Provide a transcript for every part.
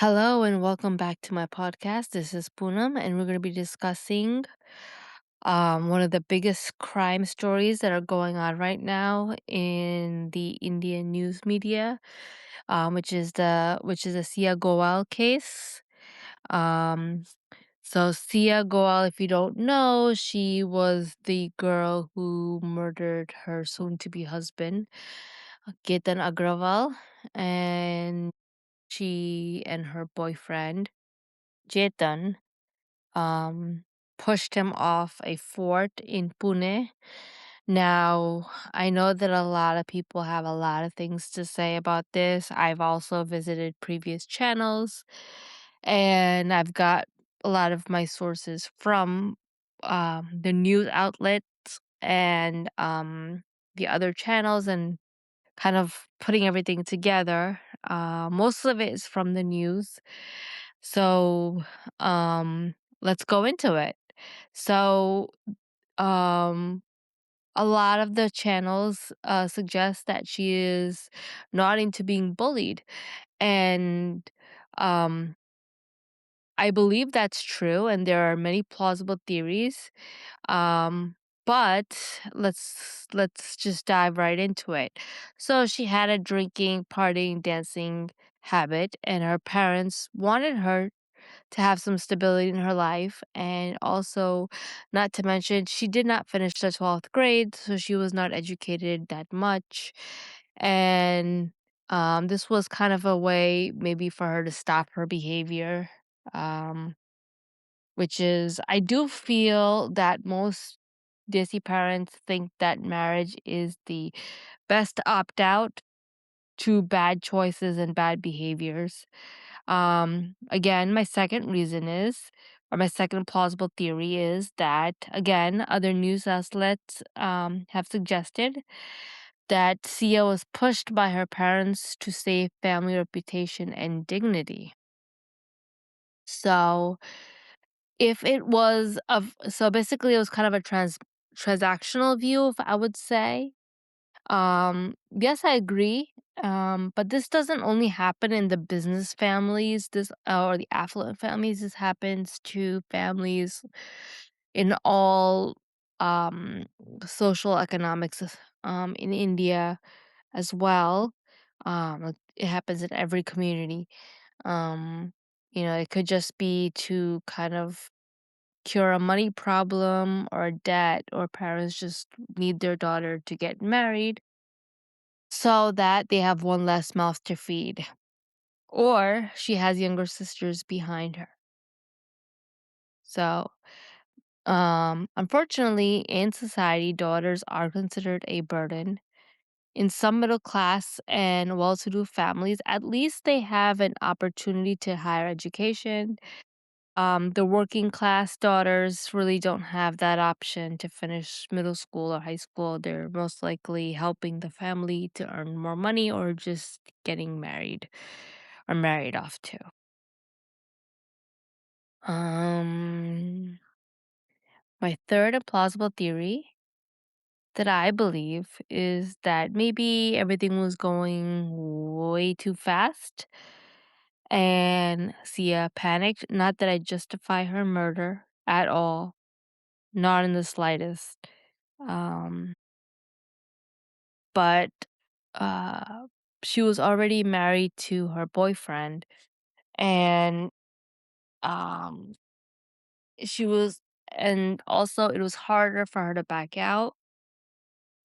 Hello and welcome back to my podcast. This is Poonam, and we're going to be discussing one of the biggest crime stories that are going on right now in the Indian news media, which is the Sia Goyal case. Um, Sia Goyal, if you don't know, she was the girl who murdered her soon-to-be husband, Ketan Agrawal, and she and her boyfriend Chetan um, pushed him off a fort in Pune. Now, I know that a lot of people have a lot of things to say about this. I've also visited previous channels and I've got a lot of my sources from the news outlets and the other channels and kind of putting everything together. Most of it is from the news. So, let's go into it. So, um, a lot of the channels suggest that she is not into being bullied. And um, I believe that's true. And there are many plausible theories. Um, but let's just dive right into it. So she had a drinking, partying, dancing habit, and her parents wanted her to have some stability in her life. And also, not to mention, she did not finish the 12th grade, so she was not educated that much. And this was kind of a way maybe for her to stop her behavior. Um, which is, I do feel that most Desi parents think that marriage is the best opt out to bad choices and bad behaviors. Again, my second reason is, or my second plausible theory is that, again, other news outlets have suggested that Sia was pushed by her parents to save family reputation and dignity. So, if it was of so basically it was kind of a transactional view, if I would say. Yes, I agree. But this doesn't only happen in the business families, this or the affluent families. This happens to families in all um social economics in India as well. It happens in every community. Um, it could just be to kind of cure a money problem or a debt, or parents just need their daughter to get married so that they have one less mouth to feed. Or she has younger sisters behind her. So, unfortunately, in society, daughters are considered a burden. In some middle class and well to do families, at least they have an opportunity to higher education. The working class daughters really don't have that option to finish middle school or high school. They're most likely helping the family to earn more money or just getting married or married off to. Um, my third and plausible theory that I believe is that maybe everything was going way too fast and Sia panicked. Not that I justify her murder at all, not in the slightest. Um, but uh, she was already married to her boyfriend, and um, she was, and also it was harder for her to back out.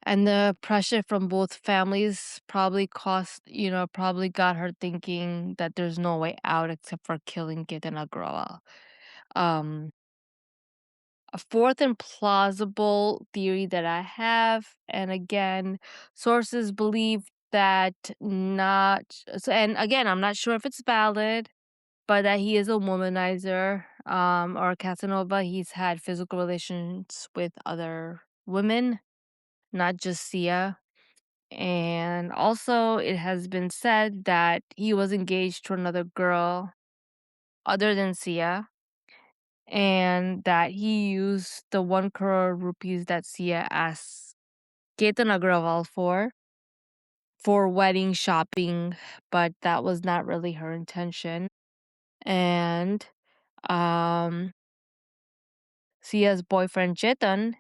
And the pressure from both families probably got her thinking that there's no way out except for killing Kit and Agrawal. Um, A fourth and plausible theory that I have, and again, sources believe that not, and again, I'm not sure if it's valid, but that he is a womanizer, or a Casanova. He's had physical relations with other women, not just Sia. And also, it has been said that he was engaged to another girl other than Sia, and that he used the 1 crore rupees that Sia asked Ketan Agrawal for wedding shopping, but that was not really her intention. and um, Sia's boyfriend Chetan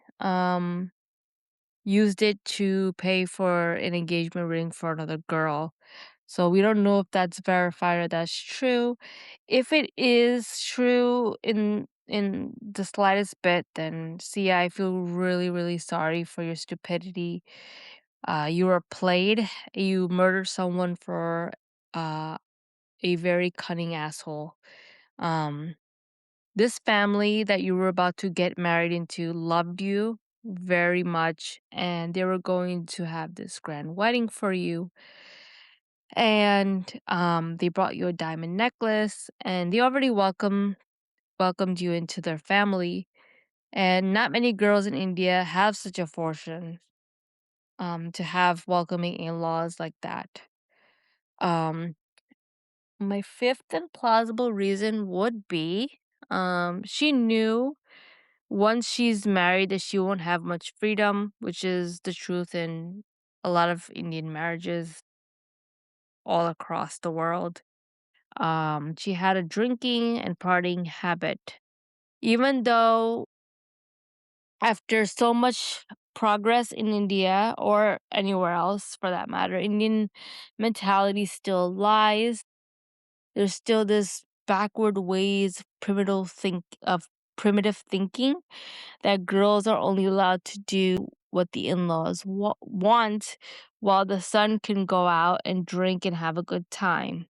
used it to pay for an engagement ring for another girl. So we don't know if that's verified or that's true. If it is true in the slightest bit, then Sia, I feel really, really sorry for your stupidity. You were played. You murdered someone for uh, a very cunning asshole. Um, this family that you were about to get married into loved you very much, and they were going to have this grand wedding for you. And they brought you a diamond necklace, and they already welcomed you into their family. And not many girls in India have such a fortune to have welcoming in-laws like that. Um, my fifth and plausible reason would be she knew once she's married that she won't have much freedom, which is the truth in a lot of Indian marriages all across the world. She had a drinking and partying habit. Even though after so much progress in India or anywhere else for that matter, Indian mentality still lies. There's still this backward ways, primitive thinking that girls are only allowed to do what the in-laws want while the son can go out and drink and have a good time.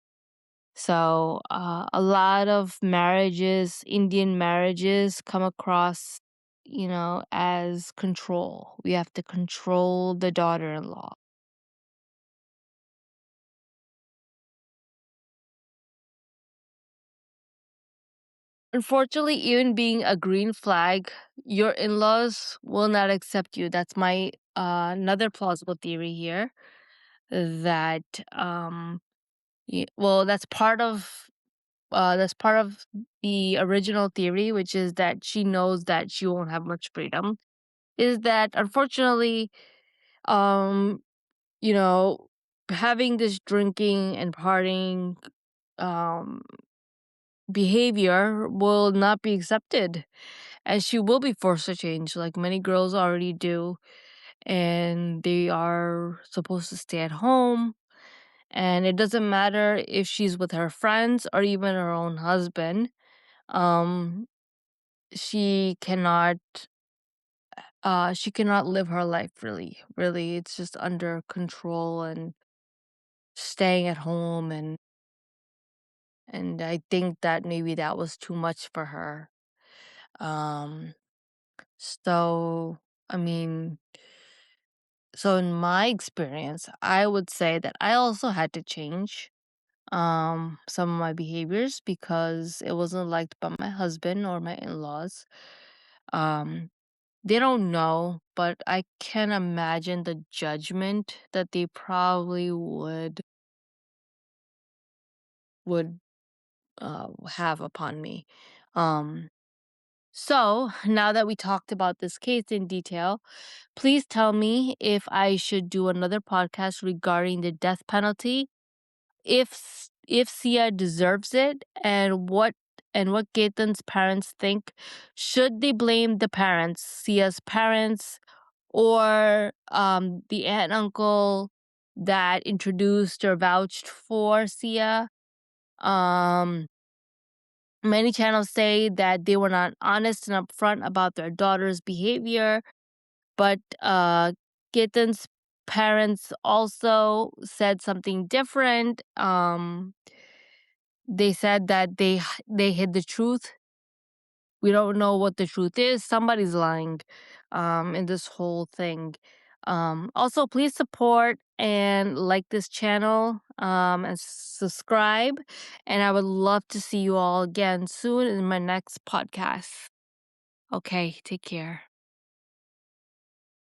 So, a lot of marriages, Indian marriages, come across, as control. We have to control the daughter in law. Unfortunately, even being a green flag, your in laws will not accept you. That's my another plausible theory here that, well, that's part of the original theory, which is that she knows that she won't have much freedom. Is that unfortunately, um, you know, having this drinking and partying um behavior will not be accepted, and she will be forced to change like many girls already do, and they are supposed to stay at home, and it doesn't matter if she's with her friends or even her own husband. um she cannot she cannot live her life really. It's just under control and staying at home, and I think that maybe that was too much for her. um so I mean, so in my experience, I would say that I also had to change some of my behaviors because it wasn't liked by my husband or my in-laws. um they don't know, but I can imagine the judgment that they probably would have upon me. um so now that we talked about this case in detail, please tell me if I should do another podcast regarding the death penalty, if Sia deserves it, and what Gaten's parents think. Should they blame the parents, Sia's parents, or the aunt and uncle that introduced or vouched for Sia? Um, Many channels say that they were not honest and upfront about their daughter's behavior, but Gaten's parents also said something different. They said that they hid the truth. We don't know what the truth is. Somebody's lying in this whole thing. Also, please support and like this channel and subscribe. And I would love to see you all again soon in my next podcast. Okay, take care.